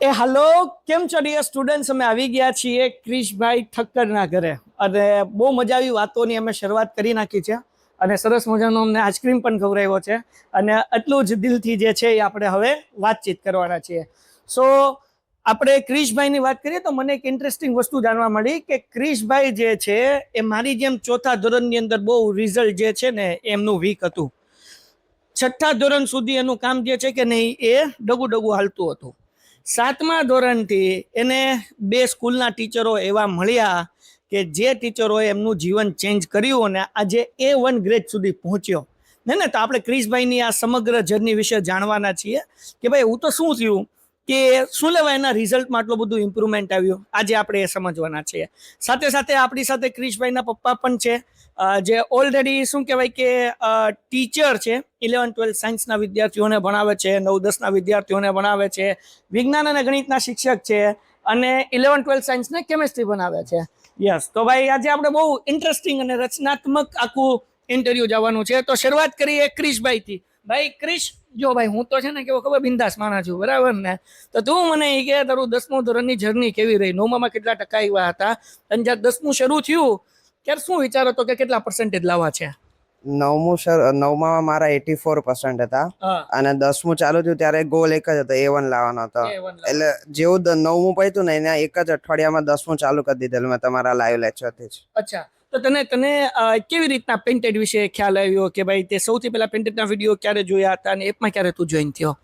એ હાલો, કેમ છો dear students? અમે આવી ગયા છીએ ક્રિશભાઈ ઠક્કરના ઘરે અને બહુ મજા આવી વાતોની અમે શરૂઆત કરી નાખી છે અને સરસ મજાનો અમને આઈસ્ક્રીમ પણ ખવડાવ્યો છે અને આટલું જ દિલથી જે છે એ આપણે હવે વાતચીત કરવાના છીએ. સો આપણે ક્રિશભાઈની વાત કરીએ તો મને એક ઇન્ટરેસ્ટિંગ વસ્તુ જાણવા મળી કે ક્રિશભાઈ જે છે એ મારી જેમ ચોથા ધોરણની અંદર બહુ રિઝલ્ટ જે છે ને એમનું વીક હતું. છઠ્ઠા ધોરણ સુધી એનું કામ જે છે કે નહીં એ ડગું હાલતું હતું. સાતમા ધોરણથી એને બે સ્કૂલના ટીચરો એવા મળ્યા કે જે ટીચરોએ એમનું જીવન ચેન્જ કર્યું અને આજે A1 ગ્રેડ સુધી પહોંચ્યો ને. તો આપણે ક્રિશભાઈની આ સમગ્ર જર્ની વિશે જાણવાના છીએ કે ભાઈ હું તો શું થયું કે શું લેવા એના રિઝલ્ટમાં આટલું બધું ઇમ્પ્રુવમેન્ટ આવ્યું. આજે આપણે એ સમજવાના છીએ. સાથે સાથે આપણી સાથે ક્રિશભાઈના પપ્પા પણ છે જે ઓલરેડી શું કહેવાય કે ટીચર છે. 11-12 સાયન્સના વિદ્યાર્થીઓને ભણાવે છે, 9-10ના વિદ્યાર્થીઓને ભણાવે છે, વિજ્ઞાન અને ગણિતના શિક્ષક છે અને 11-12 સાયન્સને કેમેસ્ટ્રી ભણાવે છે. યસ, તો ભાઈ આજે આપણે બહુ ઇન્ટરેસ્ટિંગ અને રચનાત્મક આખું ઇન્ટરવ્યુ જવાનું છે. તો શરૂઆત કરીએ ક્રિશભાઈથી. ભાઈ ક્રિશ, જો ભાઈ હું તો છે ને કેવો ખબર બિંદાસ માણસ છું, બરાબર ને? તો તું મને એ કે તારું 10મું ધોરણની જર્ની કેવી રહી? 9માં કેટલા ટકા આવ્યા હતા અને જ્યારે 10મું શરૂ થયું ત્યારે શું વિચાર હતો કે કેટલા પર્સન્ટેજ લાવવા છે? નવમાં મારા 84% હતા અને 10મું ચાલુ થયું ત્યારે ગોલ એક જ હતો, A1 લાવવાનો હતો. એટલે જેવું 9મું પત્યું ને એના એક જ અઠવાડિયામાં 10મું ચાલુ કરી દીધેલું મેં તમારા લાઈવ લેક્ચરથી જ. અચ્છા, તો તને કેવી રીતના પેન્ટેડ વિશે ખ્યાલ આવ્યો કે ભાઈ તે સૌથી પહેલા પેન્ટેડના વિડીયો ક્યારે જોયા હતા અને એપમાં ક્યારે તું જોઈન થયો?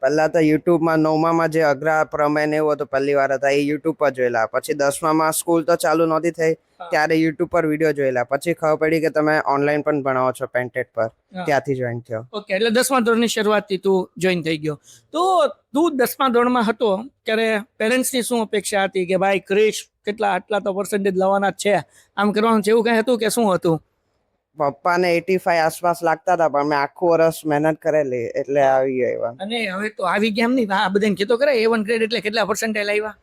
પહેલા તો યુટ્યુબમાં 9માં જે અઘરા પ્રમેય ને એવું હતું પહેલી વાર હતા એ યુટ્યુબ પર જોયેલા. પછી 10માં સ્કૂલ તો ચાલુ નહોતી થઈ ત્યારે યુટ્યુબ પર વિડીયો જોયેલા. પછી ખબર પડી કે તમે ઓનલાઈન પણ ભણાવો છો પેન્ટેડ પર, ત્યાંથી જોઈન થયો. ઓકે, એટલે 10મા ધોરણની શરૂઆતથી તું જોઈન થઈ ગયો. તો તું 10મા ધોરણમાં હતો ત્યારે પેરેન્ટ્સની શું અપેક્ષા હતી કે ભાઈ ક્રિશ આટલા તો પર્સન્ટેજ લાવવાના જ છે, આમ કરવાનું છે, એવું કઈ હતું કે શું હતું? પપ્પાને 85 આસપાસ લાગતા હતા પણ મેં આખું વર્ષ મહેનત કરેલી એટલે આવી ગયા. અને હવે તો આવી ગયા એમ નહીં, આ બધાને કીધો કરે A1 ગ્રેડ એટલે કેટલા પર્સન્ટાઇલ આવ્યા?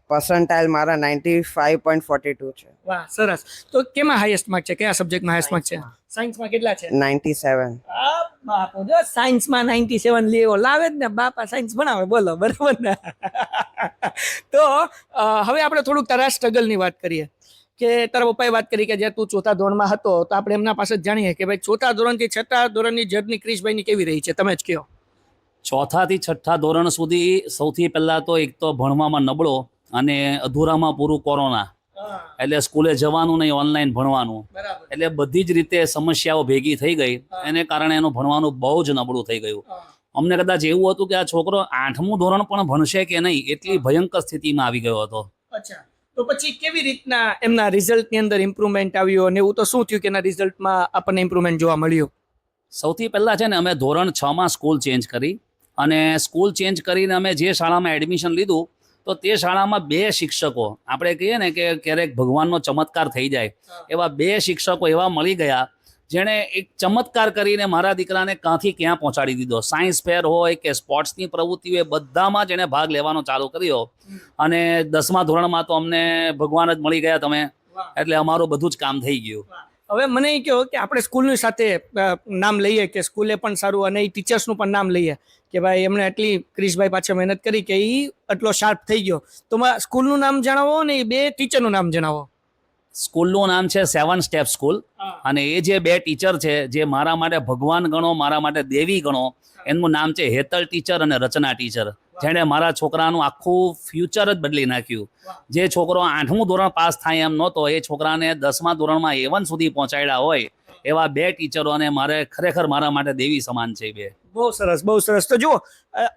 પર્સન્ટાઇલ મારા 95.42 છે. વાહ, સરસ. તો કેમાં હાઈએસ્ટ માર્ક છે? કયા સબ્જેક્ટમાં હાઈએસ્ટ માર્ક છે? સાયન્સમાં કેટલા છે? 97. બાપો, જો સાયન્સમાં 97 લેવો લાવે જ ને બાપા, સાયન્સ ભણાવે, બોલો, બરાબર ને? તો હવે આપણે થોડુંક તારા સ્ટ્રગલની વાત કરીએ કે તારા પપ્પાએ વાત કરી કે જ્યારે તું ચોથા ધોરણમાં હતો તો આપણે એમના પાસે જ જાણીએ કે ભાઈ ચોથા ધોરણથી છઠ્ઠા ધોરણની જર્ની ક્રિશભાઈની કેવી રહી છે, તમે જ કહો. ચોથાથી છઠ્ઠા ધોરણ સુધી સૌથી પહેલા તો એક તો ભણવામાં નબળો અને અધૂરામાં પૂરું કોરોના, એટલે સ્કૂલે જવાનું નહીં, ઓનલાઈન ભણવાનું, એટલે બધી જ રીતે સમસ્યાઓ ભેગી થઈ ગઈ. એને કારણે એનું ભણવાનું બહુ જ નબળું થઈ ગયું. અમને કદાચ એવું હતું કે આ છોકરો 8મું ધોરણ પણ ભણશે કે નહીં એટલી ભયંકર સ્થિતિમાં આવી ગયો હતો. અચ્છા, તો પછી કેવી રીતના એમના રિઝલ્ટની અંદર ઇમ્પ્રુવમેન્ટ આવ્યું અને એવું તો શું થયું કે એના રિઝલ્ટમાં આપણને ઇમ્પ્રુવમેન્ટ જોવા મળ્યું? સૌથી પહેલાં છે ને અમે ધોરણ 6માં સ્કૂલ ચેન્જ કરી અને સ્કૂલ ચેન્જ કરીને અમે જે શાળામાં એડમિશન લીધું તો તે શાળામાં 2 શિક્ષકો, આપણે કહીએ ને કે ક્યારેક ભગવાનનો ચમત્કાર થઈ જાય એવા 2 શિક્ષકો એવા મળી ગયા જેણે એક ચમત્કાર કરીને મારા દીકરાને ક્યાંથી ક્યાં પહોંચાડી દીધો. સાયન્સ ફેર હોય કે સ્પોર્ટ્સની પ્રવૃત્તિ હોય બધામાં જ એણે ભાગ લેવાનો ચાલુ કર્યો અને 10મા ધોરણમાં તો અમને ભગવાન જ મળી ગયા તમે, એટલે અમારું બધું જ કામ થઈ ગયું. હવે મને એ કહો કે આપણે સ્કૂલની સાથે નામ લઈએ કે સ્કૂલે પણ સારું અને એ ટીચર્સનું પણ નામ લઈએ કે ભાઈ એમણે એટલી ક્રિશભાઈ પાછળ મહેનત કરી કે એ આટલો શાર્પ થઈ ગયો. તો સ્કૂલનું નામ જણાવો ને એ 2 ટીચરનું નામ જણાવો. સ્કૂલનું નામ છે 7 સ્ટેપ સ્કૂલ અને એ જે 2 ટીચર છે જે મારા માટે ભગવાન ગણો, મારા માટે દેવી ગણો, એમનું નામ છે હેતલ ટીચર અને રચના ટીચર, જેણે મારા છોકરાનું આખું ફ્યુચર જ બદલી નાખ્યું. જે છોકરો 8મું ધોરણ પાસ થાય એમ નહોતો એ છોકરાને 10મા ધોરણમાં A1 સુધી પહોંચાડ્યા હોય એવા 2 ટીચરો અને મારે ખરેખર મારા માટે દેવી સમાન છે. 2 બહુ સરસ, બહુ સરસ. તો જુઓ,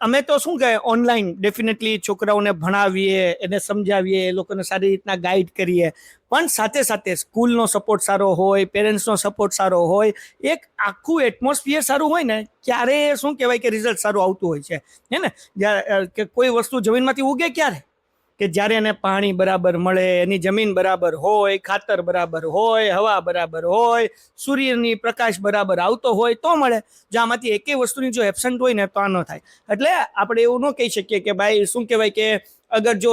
અમે તો શું કહે ઓનલાઈન ડેફિનેટલી છોકરાઓને ભણાવીએ, એને સમજાવીએ, એ લોકોને સારી રીતના ગાઈડ કરીએ, પણ સાથે સાથે સ્કૂલનો સપોર્ટ સારો હોય, પેરેન્ટ્સનો સપોર્ટ સારો હોય, એક આખું એટમોસ્ફિયર સારું હોય ને ક્યારે શું કહેવાય કે રિઝલ્ટ સારું આવતું હોય છે, હે ને? કે કોઈ વસ્તુ જમીનમાંથી ઉગે ક્યારે કે જ્યારે એને પાણી બરાબર મળે, એની જમીન બરાબર હોય, ખાતર બરાબર હોય, હવા બરાબર હોય, સૂર્યની પ્રકાશ બરાબર આવતો હોય તો મળે. જો આમાંથી એકેય વસ્તુની જો એબસન્ટ હોય ને તો આ ન થાય. એટલે આપણે એવું ન કહી શકીએ કે ભાઈ શું કહેવાય કે અગર જો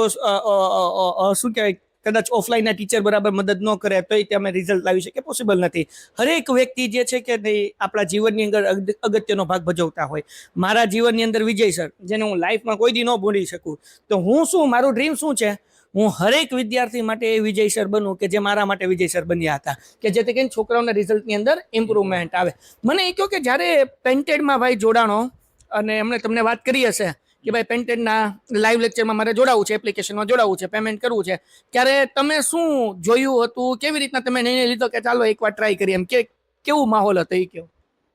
શું કહેવાય કદાચ ઓફલાઈનના ટીચર બરાબર મદદ ન કરે તોય તે અમે રિઝલ્ટ લાવી શકીએ, પોસિબલ નથી. હરેક વ્યક્તિ જે છે કે નહીં આપણા જીવનની અંદર અગત્યનો ભાગ ભજવતા હોય. મારા જીવનની અંદર વિજય સર, જેને હું લાઈફમાં કોઈ દી ન ભૂલી શકું, તો હું શું, મારું ડ્રીમ શું છે, હું હરેક વિદ્યાર્થી માટે એ વિજય સર બનું કે જે મારા માટે વિજય સર બન્યા હતા, કે જેથી કરીને છોકરાઓના રિઝલ્ટની અંદર ઇમ્પ્રુવમેન્ટ આવે. મને એ કહો કે જ્યારે પેન્ટેડમાં ભાઈ જોડાણો, અને એમણે તમને વાત કરી હશે કે ભાઈ પેન્ટેડના લાઈવ લેક્ચરમાં મારે જોડાવું છે, એપ્લિકેશનમાં જોડાવું છે, પેમેન્ટ કરવું છે, ત્યારે તમે શું જોયું હતું, કેવી રીતના તમે નિર્ણય લીધો કે ચાલો એકવાર ટ્રાય કરીએ, એમ કે કેવું માહોલ હતો એ કહો?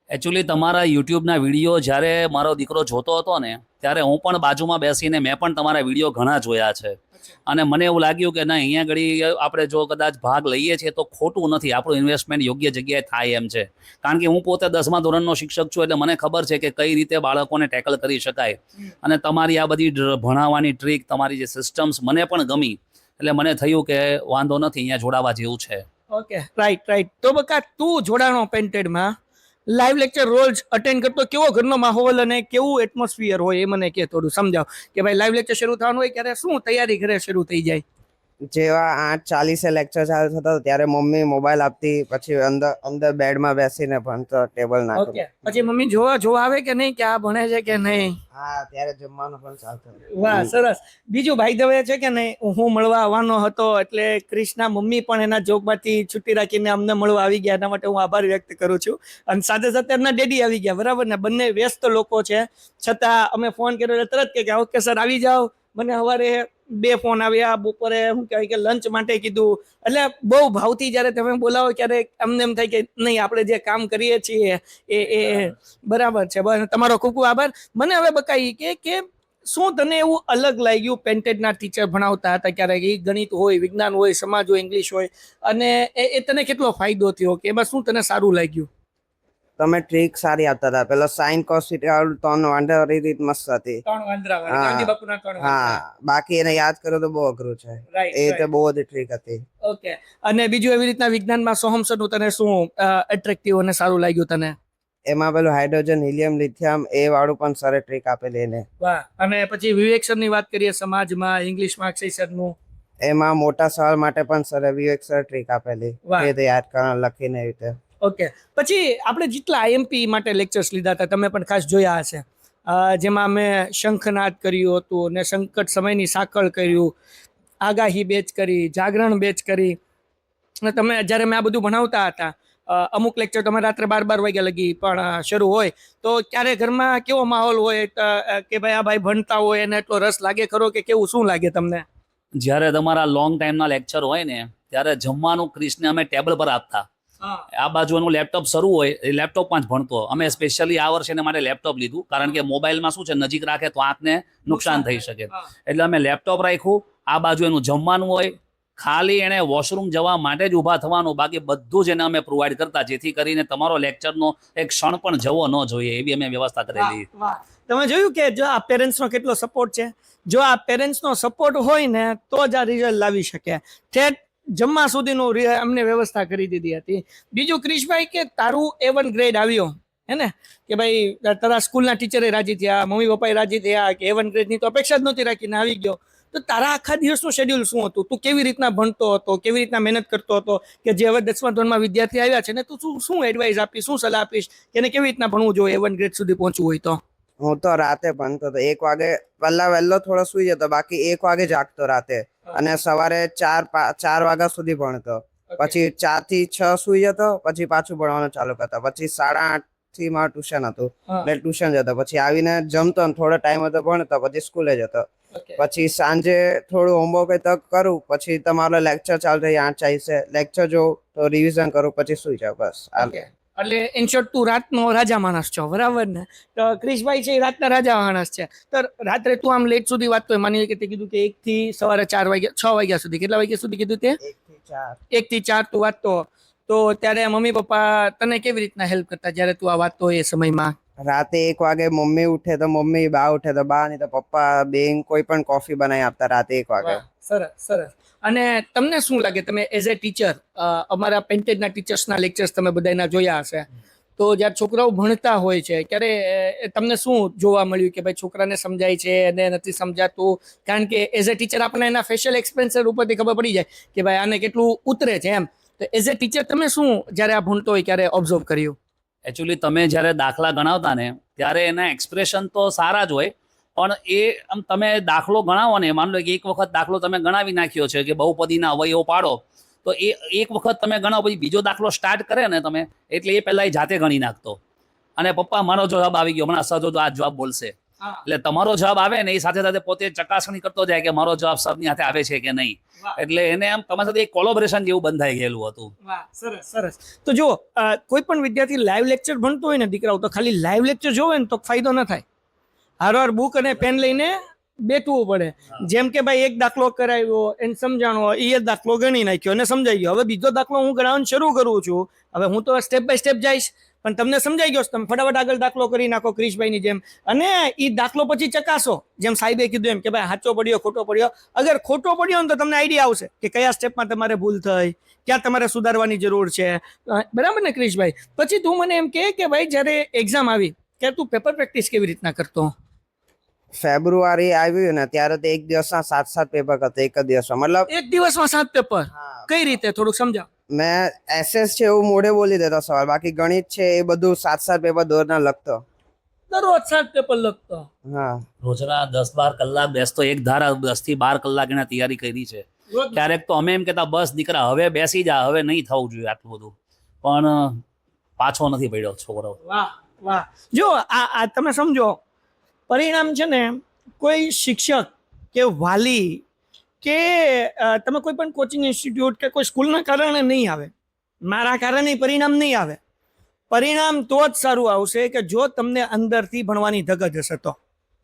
એકચ્યુઅલી તમારા યુટ્યુબના વિડીયો જ્યારે મારો દીકરો જોતો હતો ને, ત્યારે હું પણ બાજુમાં બેસીને મેં પણ તમારા વિડીયો ઘણા જોયા છે. અને મને એવું લાગ્યું કે ના, અહીંયા ઘડી આપણે જો કદાચ ભાગ લઈએ છીએ તો ખોટું નથી, આપણું ઇન્વેસ્ટમેન્ટ યોગ્ય જગ્યાએ થાય એમ છે. કારણ કે હું પોતે 10મા ધોરણનો શિક્ષક છું, એટલે મને ખબર છે કે કઈ રીતે બાળકોને ટેકલ કરી શકાય. અને તમારી આ બધી ભણાવવાની ટ્રીક, તમારી જે સિસ્ટમ્સ મને પણ ગમી, એટલે મને થયું કે વાંધો નથી, અહીંયા જોડાવા જેવું છે. Okay, right. તો બકા તું જોડાણો પેન્ટેડમાં, લાઈવ લેક્ચર રોજ અટેન્ડ કરતો, કેવો ઘરનો માહોલ અને કેવું એટમોસ્ફિયર હોય એ મને કે થોડું સમજાવ કે ભાઈ લાઈવ લેક્ચર શરૂ થવાનું હોય ત્યારે શું તૈયારી ઘરે શરૂ થઈ જાય? જેવા 8:40 લેક્ચર ચાલુ થતો ત્યારે મમ્મી મોબાઈલ આપતી, પછી અંદર બેડમાં બેસીને ભણતો, ટેબલ નાખતો. ઓકે, પછી મમ્મી જોવા આવે કે નહીં કે આ ભણે છે કે નહીં? હા, ત્યારે જમવાનું પણ ચાલતું. વાહ, સરસ. બીજું ભાઈ દવે છે કે નહીં, હું મળવા આવવાનો હતો એટલે ક્રિશના મમ્મી પણ એના જોબમાંથી છુટ્ટી રાખીને અમને મળવા આવી ગયા, એના માટે હું આભાર વ્યક્ત કરું છું. અને સાથે સાથે એમના ડેડી આવી ગયા, બરાબર ને? બંને વ્યસ્ત લોકો છે, છતાં અમે ફોન કર્યો એટલે તરત કે ઓકે સર આવી જાઓ. મને સવારે 2 ફોન આવ્યા, બપોરે શું કહેવાય કે લંચ માટે કીધું. એટલે બહુ ભાવથી જ્યારે તમે બોલાવો ત્યારે અમને એમ થાય કે નહીં, આપણે જે કામ કરીએ છીએ એ બરાબર છે. બસ, તમારો ખૂબ ખૂબ આભાર. મને હવે બકાઈ કે શું તને એવું અલગ લાગ્યું પેન્ટેડના ટીચર ભણાવતા હતા ક્યારેક, એ ગણિત હોય, વિજ્ઞાન હોય, સમાજ હોય, ઇંગ્લિશ હોય, અને એ તને કેટલો ફાયદો થયો, કે એમાં શું તને સારું લાગ્યું? તમે ટ્રીક સારી આપતા હતા. પેલો સાઇન કોસ થીટા 3 વાંધો રીત મસ્ત હતી. હા, બાકી એને યાદ કરો તો બહુ અઘરું છે. એ તો બહુ બધી ટ્રીક હતી. ઓકે, અને બીજું એવી રીતના વિજ્ઞાનમાં સોહમ સરનું તને શું એટ્રેક્ટિવ અને સારું લાગ્યું તને? એમાં પેલું હાઇડ્રોજન, હિલિયમ, લિથિયમ એ વાળું પણ સરે ટ્રીક આપેલી એને. વાહ. અને પછી વિવેક સરની વાત કરીએ સમાજમાં, ઇંગ્લિશમાં અક્ષય સરનું, એમાં મોટા સવાલ માટે પણ સરે વિવેક સર ટ્રીક આપેલી, એ તો યાદ કરવાનું લખીને એવી રીતે. ઓકે, પછી આપણે જેટલા આઈએમપી માટે લેક્ચર્સ લીધા હતા તમે પણ ખાસ જોયા હશે, જેમાં મેં શંખનાદ કર્યું હતું ને સંકટ સમયની સાંકળ કર્યું, આગાહી બેચ કરી, જાગરણ બેચ કરી. અને તમે જ્યારે મેં આ બધું ભણાવતા હતા, અમુક લેક્ચર તમે રાત્રે 12 વાગ્યા લગી પણ શરૂ હોય, તો ક્યારે ઘરમાં કેવો માહોલ હોય કે ભાઈ આ ભાઈ ભણતા હોય એને એટલો રસ લાગે ખરો કે કેવું, શું લાગે તમને? જ્યારે તમારા લોંગ ટાઈમના લેક્ચર હોય ને, ત્યારે જમવાનું ક્રિશને અમે ટેબલ પર આપતા. આ બાજુ એનું લેપટોપ શરૂ હોય, એ લેપટોપમાં જ ભણતો. અમે સ્પેશિયલી આ વર્ષે એને માટે લેપટોપ લીધું, કારણ કે મોબાઈલમાં શું છે, નજીક રાખે તો આંખને નુકસાન થઈ શકે. એટલે અમે લેપટોપ રાખ્યું, આ બાજુ એનું જમવાનું હોય, ખાલી એને વોશરૂમ જવા માટે જ ઊભા થવાનું, બાકી બધું જ એને અમે પ્રોવાઈડ કરતા, જેથી કરીને તમારો લેક્ચરનો એક ક્ષણ પણ જવો ન જોઈએ, એવી અમે વ્યવસ્થા કરેલી. તમે જોયું કે જો આ પેરેન્ટ્સનો કેટલો સપોર્ટ છે. જો આ પેરેન્ટ્સનો સપોર્ટ હોય ને તો જ આ રિઝલ્ટ લાવી શકે. ઠેઠ જમવા સુધીનું અમને વ્યવસ્થા કરી દીધી હતી. બીજું ક્રિશભાઈ કે તારું A1 ગ્રેડ આવ્યો હે ને, કે ભાઈ તારા સ્કૂલના ટીચરે રાજી થયા, મમ્મી પપ્પાએ રાજી થયા કે A1 ગ્રેડની તો અપેક્ષા જ નહોતી રાખીને આવી ગયો. તો તારા આખા દિવસનું શેડ્યુલ શું હતું? તું કેવી રીતના ભણતો હતો, કેવી રીતના મહેનત કરતો હતો, કે જે હવે 10મા ધોરણમાં વિદ્યાર્થી આવ્યા છે ને, તું શું એડવાઇસ આપીશ, શું સલાહ આપીશ કે એને કેવી રીતના ભણવું જોઈએ A1 ગ્રેડ સુધી પહોંચવું હોય તો? હું તો રાતે ભણતો હતો. 1 વાગે પહેલા વહેલો થોડો સુઈ જતો, બાકી 1 વાગે જાગતો રાતે, અને સવારે 4 વાગ્યા સુધી ભણતો. પછી 4 થી 6 સુઈ જતો, પછી પાછું ભણવાનું ચાલુ કરતો. પછી 8:30 થી મારું ટ્યુશન હતું, એટલે ટ્યુશન જતો. પછી આવીને જમતો, થોડો ટાઈમ હતો ભણતો, પછી સ્કૂલે જતો. પછી સાંજે થોડું હોમવર્ક તો કરું, પછી તમારો લેક્ચર ચાલુ થઈ 8:40 લેક્ચર જોઉં તો રિવિઝન કરું, પછી સુઈ જાઉં. બસ. એટલે ઇન શોર્ટ તું રાતનો રાજા માણસ છો, બરાબર ને? તો ક્રિશભાઈ છે એ રાતના રાજા માણસ છે. તો રાત્રે તું આમ લેટ સુધી વાંચતો હોય, માની લે કે તે કીધું કે 1 થી સવારે 6 વાગ્યા સુધી, કેટલા વાગ્યા સુધી કીધું તે? 1 થી 4 તું વાંચતો. તો ત્યારે મમ્મી પપ્પા તને કેવી રીતના હેલ્પ કરતા જ્યારે તું આ વાંચતો હોય એ સમયમાં? રાતે 1 વાગે મમ્મી ઉઠે તો મમ્મી, બા ઉઠે તો બા, નહીં તો પપ્પા, બેન કોઈ પણ કોફી બનાવી આપતા રાતે 1 વાગે. સરસ. અને તમને શું લાગે, તમે એઝ એ ટીચર, અમારા પેન્ટેડના ટીચર્સના લેક્ચર્સ તમે બધાના જોયા હશે, તો જ્યારે છોકરાઓ ભણતા હોય છે ત્યારે તમને શું જોવા મળ્યું કે ભાઈ છોકરાને સમજાય છે અને નથી સમજાતું? કારણ કે એઝ અ ટીચર આપણે એના ફેશિયલ એક્સપ્રેશન ઉપરથી ખબર પડી જાય કે ભાઈ આને કેટલું ઉતરે છે એમ. તો એઝ અ ટીચર તમે શું જ્યારે આ ભણતો હોય ત્યારે ઓબ્ઝર્વ કર્યું? એકચ્યુઅલી તમે જ્યારે દાખલા ગણાવતા ને ત્યારે એના એક્સપ્રેશન તો સારા જ હોય, પણ એ આમ તમે દાખલો ગણાવો ને, માની લો કે એક વખત દાખલો તમે ગણાવી નાખ્યો છે કે બહુપદીના અવયવો પાડો, તો એ એક વખત તમે ગણાવો પછી બીજો દાખલો સ્ટાર્ટ કરે ને તમે, એટલે એ પહેલાં એ જાતે ગણી નાખતો અને પપ્પા મારો જવાબ આવી ગયો, હમણાં સર તો આ જવાબ બોલશે, એટલે તમારો જવાબ આવે ને એ સાથે સાથે પોતે ચકાસણી કરતો જાય કે મારો જવાબ સરની હાથે આવે છે કે નહીં. એટલે એને આમ તમારી સાથે એક કોલોબરેશન જેવું બંધાઈ ગયેલું હતું. વાહ, સરસ સરસ. તો જો કોઈ પણ વિદ્યાર્થી લાઈવ લેક્ચર ભણતો હોય ને દીકરાઓ, તો ખાલી લાઈવ લેક્ચર જોવે ને તો ફાયદો ન થાય. હારવાર બુક અને પેન લઈને બેઠવું પડે. જેમ કે ભાઈ એક દાખલો કરાવ્યો, એને સમજાણો, એ દાખલો ગણી નાખ્યો અને સમજાઈ ગયો. હવે બીજો દાખલો હું ગણાવવાનું શરૂ કરું છું. હવે હું તો સ્ટેપ બાય સ્ટેપ જઈશ, પણ તમને સમજાઈ ગયો, તમે ફટાફટ આગળ દાખલો કરી નાખો ક્રિશભાઈની જેમ, અને એ દાખલો પછી ચકાસો, જેમ સાહેબે કીધું એમ કે ભાઈ સાચો પડ્યો ખોટો પડ્યો. અગર ખોટો પડ્યો ને તો તમને આઈડિયા આવશે કે કયા સ્ટેપમાં તમારે ભૂલ થઈ, ક્યાં તમારે સુધારવાની જરૂર છે. બરાબર ને ક્રિશભાઈ? પછી તું મને એમ કે ભાઈ જ્યારે એક્ઝામ આવી ત્યારે તું પેપર પ્રેક્ટિસ કેવી રીતના કરતો? ફેબ્રુઆરી આવ્યું ને ત્યારે તો એક દિવસના 7 પેપર હતા એક જ દિવસમાં. મતલબ એક દિવસમાં 7 પેપર? કઈ રીતે, થોડુંક સમજાવ. મેં એસએસ છે એવું મોઢે બોલી દેતો સવાલ, બાકી ગણિત છે એ બધું 7 પેપર દોરના લખતો. દરરોજ 7 પેપર લખતો? હા, રોજના 10-12 કલાક બેસતો, એક ધારા 10 થી 12 કલાક એને તૈયારી કરી છે. ક્યારેક તો અમે એમ કહેતા બસ દીકરા હવે બેસી જા, હવે નહીં થવું જોઈએ આટલું બધું, પણ પાછો નથી પડ્યો છોકરો. વાહ વાહ. જો આ તમે સમજો, પરિણામ છે ને કોઈ શિક્ષક કે વાલી કે તમે કોઈ પણ કોચિંગ ઇન્સ્ટિટ્યૂટ કે કોઈ સ્કૂલના કારણે નહીં આવે, મારા કારણે પરિણામ નહીં આવે. પરિણામ તો જ સારું આવશે કે જો તમને અંદરથી ભણવાની ધગજ હશે તો.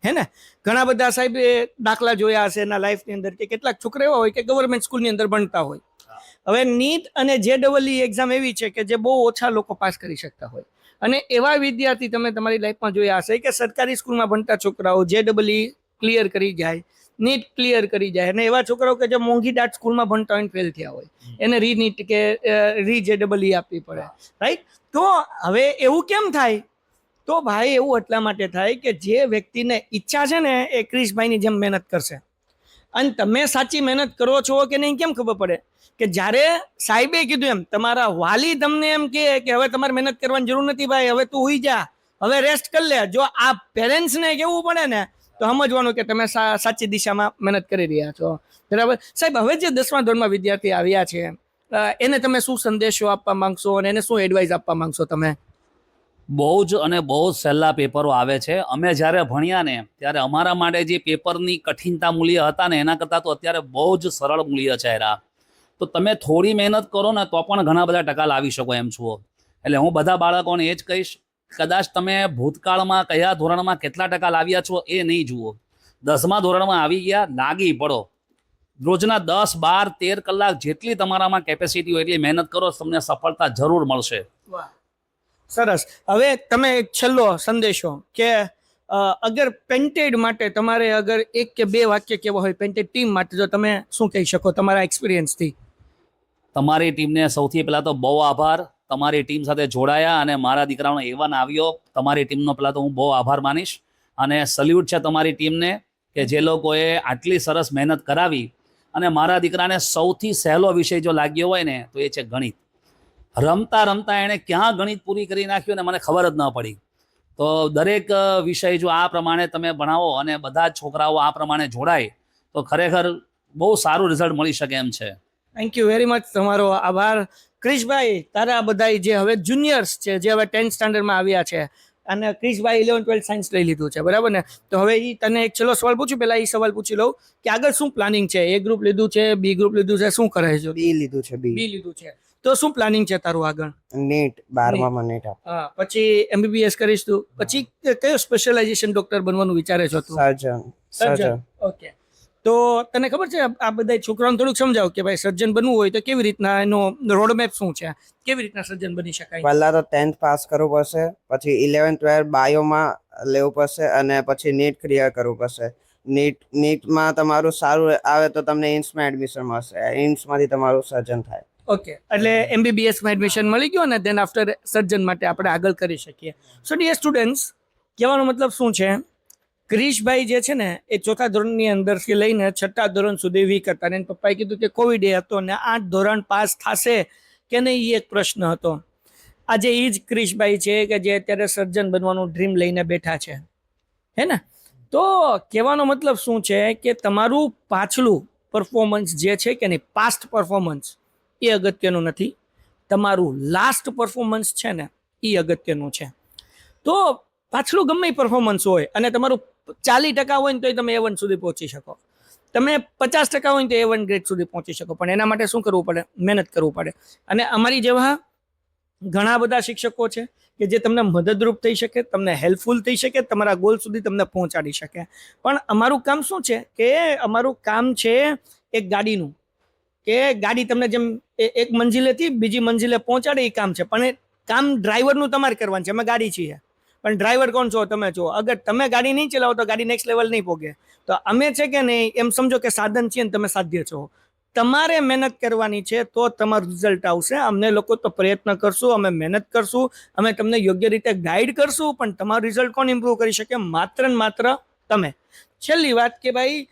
હે ને? ઘણા બધા સાહેબ દાખલા જોયા હશે એના લાઈફની અંદર કે કેટલાક છોકરા એવા હોય કે ગવર્મેન્ટ સ્કૂલની અંદર ભણતા હોય. હવે નીટ અને JEE એક્ઝામ એવી છે કે જે બહુ ઓછા લોકો પાસ કરી શકતા હોય, અને એવા વિદ્યાર્થી તમે તમારી લાઈફમાં જોયા હશે કે સરકારી સ્કૂલમાં ભણતા છોકરાઓ JEE ક્લિયર કરી જાય, નીટ ક્લિયર કરી જાય, અને એવા છોકરાઓ કે જે મોંઘી દાટ સ્કૂલમાં ભણતા હોય ફેલ થયા હોય, એને રીનીટ કે JEE આપવી પડે. રાઈટ? તો હવે એવું કેમ થાય? તો ભાઈ એવું એટલા માટે થાય કે જે વ્યક્તિને ઈચ્છા છે ને એ ક્રિશભાઈની જેમ મહેનત કરશે. અને તમે સાચી મહેનત કરો છો કે નહીં કેમ ખબર પડે? કે જ્યારે સાહેબે કીધું એમ, તમારા વાલી તમને એમ કે હવે તમારે મહેનત કરવાની જરૂર નથી ભાઈ, હવે તું હુઈ જા, હવે રેસ્ટ કરી લે. જો આ પેરેન્ટ્સને કહેવું પડે ને તો સમજવાનું કે તમે સાચી દિશામાં મહેનત કરી રહ્યા છો. બરાબર સાહેબ? હવે જે 10મા ધોરણમાં વિદ્યાર્થી આવ્યા છે એને તમે શું સંદેશો આપવા માંગશો અને એને શું એડવાઇસ આપવા માંગશો તમે? બહુ જ અને બહુ જ સહેલા પેપરો આવે છે. અમે જ્યારે ભણ્યા ને ત્યારે અમારા માટે જે પેપરની કઠિનતા મૂલ્ય હતા ને એના કરતાં તો અત્યારે બહુ જ સરળ મૂલ્ય છે એરા. તો તમે થોડી મહેનત કરો ને તો પણ ઘણા બધા ટકા લાવી શકો એમ છો. એટલે હું બધા બાળકોને એ જ કહીશ, કદાચ તમે ભૂતકાળમાં કયા ધોરણમાં કેટલા ટકા લાવ્યા છો એ નહીં જુઓ, 10મા ધોરણમાં આવી ગયા, લાગી પડો. રોજના 10, 12, 13 કલાક જેટલી તમારામાં કેપેસિટી હોય એટલી મહેનત કરો, તમને સફળતા જરૂર મળશે. વાહ, સરસ. હવે તમે એક છેલ્લો સંદેશો કે અગર પેન્ટેડ માટે તમારે અગર 1 કે 2 વાક્ય કહેવા હોય પેન્ટેડ ટીમ માટે, તો તમે શું કહી શકો તમારા એક્સપિરિયન્સથી? તમારી ટીમને સૌથી પહેલાં તો બહુ આભાર. તમારી ટીમ સાથે જોડાયા અને મારા દીકરાનો એવન આવ્યો, તમારી ટીમનો પહેલાં તો હું બહુ આભાર માનીશ. અને સલ્યુટ છે તમારી ટીમને કે જે લોકોએ આટલી સરસ મહેનત કરાવી. અને મારા દીકરાને સૌથી સહેલો વિષય જો લાગ્યો હોય ને તો એ છે ગણિત. રમતા રમતા એણે ક્યાં ગણિત પૂરી કરી નાખ્યું ને મને ખબર જ ન પડી. તો દરેક વિષય જો આ પ્રમાણે તમે ભણાવો અને બધા જ છોકરાઓ આ પ્રમાણે જોડાય તો ખરેખર બહુ સારું રિઝલ્ટ મળી શકે એમ છે. થેન્ક યુ વેરી મચ, તમારો આભાર. ક્રિશભાઈ, તારા બધા જે હવે જુનિયર્સ છે, જે હવે 10th સ્ટાન્ડર્ડમાં આવ્યા છે, અને ક્રિશભાઈ 11, 12 સાયન્સ લઈ લીધું છે, બરાબર ને? તો હવે એ તને એક છેલ્લો સવાલ પૂછું, પહેલાં એ સવાલ પૂછી લઉં કે આગળ શું પ્લાનિંગ છે? A ગ્રુપ લીધું છે, B ગ્રુપ લીધું છે, શું કરે છે? બી લીધું છે. બી લીધું છે. તો શું પ્લાનિંગ છે તારું આગળ? નીટ 12માં નીટ. હા, પછી MBBS કરીશ તું, પછી કયો સ્પેશિયલાઇઝેશન ડોક્ટર બનવાનું વિચારે છો તું? સર્જન. ઓકે. તો તને ખબર છે આ બધા છોકરાઓને થોડુંક સમજાવ કે ભાઈ સર્જન બનવું હોય તો કેવી રીતના એનો રોડમેપ શું છે, કેવી રીતના સર્જન બની શકાય? પહેલા તો 10th પાસ કરવું પડશે, પછી 11th 12 બાયોમાં લેવું પડશે, અને પછી નીટ ક્લિયર કરવું પડશે. નીટમાં તમારું સારું આવે તો તમને એઇમ્સમાં એડમિશન મળશે, એઇમ્સમાંથી તમારું સર્જન થાય. ઓકે, એટલે MBBSમાં એડમિશન મળી ગયું અને દેન આફ્ટર સર્જન માટે આપણે આગળ કરી શકીએ. સો ડિયર સ્ટુડન્ટ્સ, કહેવાનો મતલબ શું છે, ક્રિશભાઈ જે છે ને એ 4થા ધોરણની અંદરથી લઈને 6થા ધોરણ સુધી વીક હતા અને એના પપ્પાએ કીધું કે કોવિડ હતો અને 8 ધોરણ પાસ થશે કે નહીં એ એક પ્રશ્ન હતો. આજે એ જ ક્રિશભાઈ છે કે જે અત્યારે સર્જન બનવાનું ડ્રીમ લઈને બેઠા છે, હે ને? તો કહેવાનો મતલબ શું છે કે તમારું પાછલું પરફોર્મન્સ જે છે કે નહીં, પાસ્ટ પરફોર્મન્સ એ અગત્યનું નથી, તમારું લાસ્ટ પરફોર્મન્સ છે ને એ અગત્યનું છે. તો પાછલું ગમે એ પરફોર્મન્સ હોય અને તમારું 40% હોય ને તોય તમે A1 સુધી પહોંચી શકો, તમે 50% હોય ને તો A1 ગ્રેડ સુધી પહોંચી શકો, પણ એના માટે શું કરવું પડે? મહેનત કરવું પડે. અને અમારી જેવા ઘણા બધા શિક્ષકો છે કે જે તમને મદદરૂપ થઈ શકે, તમને હેલ્પફુલ થઈ શકે, તમારા ગોલ સુધી તમને પહોંચાડી શકે. પણ અમારું કામ શું છે કે અમારું કામ છે એક ગાડીનું, કે ગાડી તમને જેમ એક મંજિલેથી બીજી મંજિલે પહોંચાડે એ કામ છે, પણ એ કામ ડ્રાઈવરનું તમારે કરવાનું છે. અમે ગાડી છીએ પણ ડ્રાઈવર કોણ છો? તમે છો. અગર તમે ગાડી નહીં ચલાવો તો ગાડી નેક્સ્ટ લેવલ નહીં પહોંચે. તો અમે છે કે નહીં એમ સમજો કે સાધન છીએ ને તમે સાધ્ય છો. તમારે મહેનત કરવાની છે તો તમારું રિઝલ્ટ આવશે. અમને લોકો તો પ્રયત્ન કરશું, અમે મહેનત કરશું, અમે તમને યોગ્ય રીતે ગાઈડ કરશું, પણ તમારું રિઝલ્ટ કોણ ઇમ્પ્રૂવ કરી શકે? માત્ર ને માત્ર તમે. છેલ્લી વાત કે ભાઈ,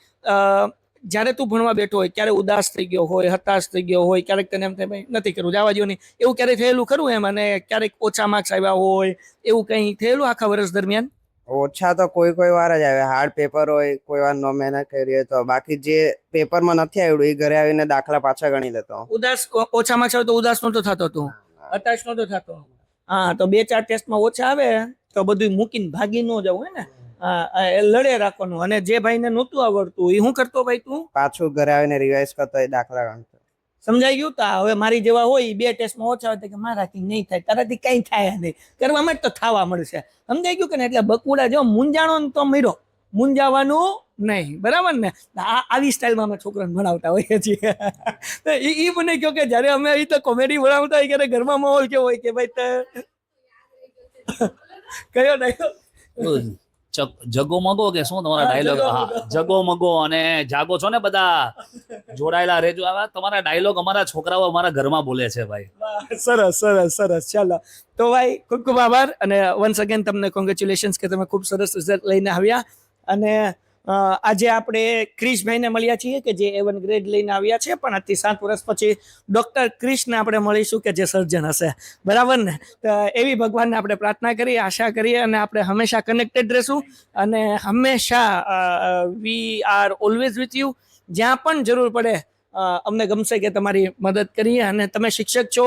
જ્યારે તું ભણવા બેઠો હોય ક્યારે ઉદાસ થઈ ગયો હોય, હતાશ થઈ ગયો હોય, ક્યારેક તને એમ થાય ભાઈ નથી કરવું, જવા દો નહીં, એવું ક્યારેક થયેલું ખરું એમ? અને ક્યારેક ઓછા માર્ક્સ આવ્યા હોય એવું કંઈ થયેલું આખા વર્ષ દરમિયાન? ઓછા તો કોઈ વાર જ આવે, હાર્ડ પેપર હોય, કોઈ વાર નો મહેનત કરી હોય તો. બાકી જે પેપરમાં નથી આવડ્યું એ ઘરે આવીને દાખલા પાછા ગણી લેતો. ઉદાસ, ઓછા માર્ક્સ આવે તો ઉદાસ નહોતો થતો તું? હતાશ નહોતો થતો? હા, તો 2-4 ટેસ્ટમાં ઓછા આવે તો બધું મૂકીને ભાગી ન જવું, હે ને? હા, એ લડે રાખવાનું. અને જે ભાઈને નહોતું આવડતું એ શું કરતો ભાઈ? તું પાછું ઘરે આવીને રિવાઇઝ કરતો, એ દાખલા ગણતો. સમજાઈ ગયું? તો હવે મારી જેવા હોય 2 ટેસ્ટમાં ઓછા હોય તો કે મારાથી નહીં થાય, તારાથી કંઈ થાય નહીં, કરવામાં જ તો થવા મળશે. સમજાઈ ગયું કે ને? એટલે બકુડા જો મૂંઝાણો ને તો મર્યો, મૂંઝાવાનું નહીં, બરાબર ને? આવી સ્ટાઇલમાં અમે છોકરાને ભણાવતા હોઈએ છીએ. તો એ મને કહ્યું કે જ્યારે અમે અહીં તો કોમેડી ભણાવતા હોય ત્યારે ઘરમાં માહોલ કેવો હોય કે ભાઈ કયો ડાયલોગ? જગો મગો કે શું તમારા ડાયલોગ? હા, જગો મગો અને જાગો છો ને બધા, જોડાયેલા રહેજો. આવા તમારા ડાયલોગ અમારા છોકરાઓ અમારા ઘરમાં બોલે છે ભાઈ. સરસ સરસ સરસ. ચાલો તો ભાઈ, ખૂબ ખૂબ આભાર અને વન્સ અગેન તમને કોંગ્રેચ્યુલેશન્સ કે તમે ખૂબ સરસ રિઝલ્ટ લઈને આવ્યા. અને આજે આપણે ક્રિશભાઈને મળ્યા છીએ કે જે A1 ગ્રેડ લઈને આવ્યા છે, પણ આજથી 7 વર્ષ પછી ડૉક્ટર ક્રિશને આપણે મળીશું કે જે સર્જન હશે, બરાબર ને? તો એવી ભગવાનને આપણે પ્રાર્થના કરીએ, આશા કરીએ અને આપણે હંમેશા કનેક્ટેડ રહીશું અને હંમેશા we are always with you. જ્યાં પણ જરૂર પડે અમને ગમશે કે તમારી મદદ કરીએ. અને તમે શિક્ષક છો,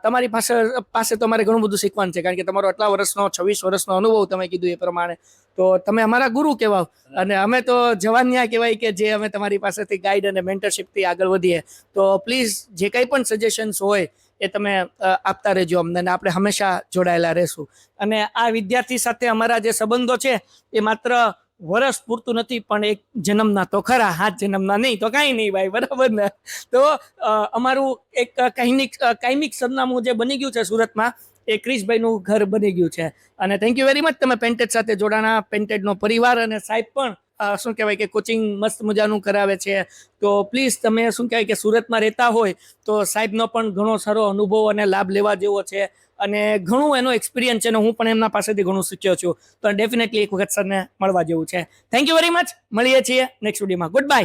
તમારી પાસે તો અમારે ઘણું બધું શીખવાનું છે, કારણ કે તમારો આટલા વર્ષનો 26 વર્ષનો અનુભવ તમે કીધું એ પ્રમાણે, તો તમે અમારા ગુરુ કહેવાઓ અને અમે તો જવાનિયા કહેવાય કે જે અમે તમારી પાસેથી ગાઈડ અને મેન્ટરશિપથી આગળ વધીએ. તો પ્લીઝ જે કંઈ પણ સજેશન્સ હોય એ તમે આપતા રહેજો અમને, અને આપણે હંમેશા જોડાયેલા રહેશું. અને આ વિદ્યાર્થી સાથે અમારા જે સંબંધો છે એ માત્ર વર્ષ પૂરતું નથી, પણ એક જન્મના તો ખરા, 7 જન્મના નહીં તો કાંઈ નહીં ભાઈ, બરાબર ને? તો અમારું એક કાયમિક સરનામું જે બની ગયું છે સુરતમાં, એ ક્રિશભાઈનું ઘર બની ગયું છે. અને થેન્ક યુ વેરી મચ, તમે પેન્ટેડ સાથે જોડાણા, પેન્ટેડનો પરિવાર. અને સાહેબ પણ શું કહેવાય કે કોચિંગ મસ્ત મજાનું કરાવે છે. તો પ્લીઝ તમે શું કહેવાય કે સુરતમાં રહેતા હોય તો સાહેબનો પણ ઘણો સારો અનુભવ અને લાભ લેવા જેવો છે, અને ઘણું એનો એક્સપિરિયન્સ છે, અને હું પણ એમના પાસેથી ઘણું શીખ્યો છું. તો ડેફિનેટલી એક વખત સરને મળવા જેવું છે. Thank you very much. મળીએ છીએ નેક્સ્ટ વિડીયોમાં. Good bye.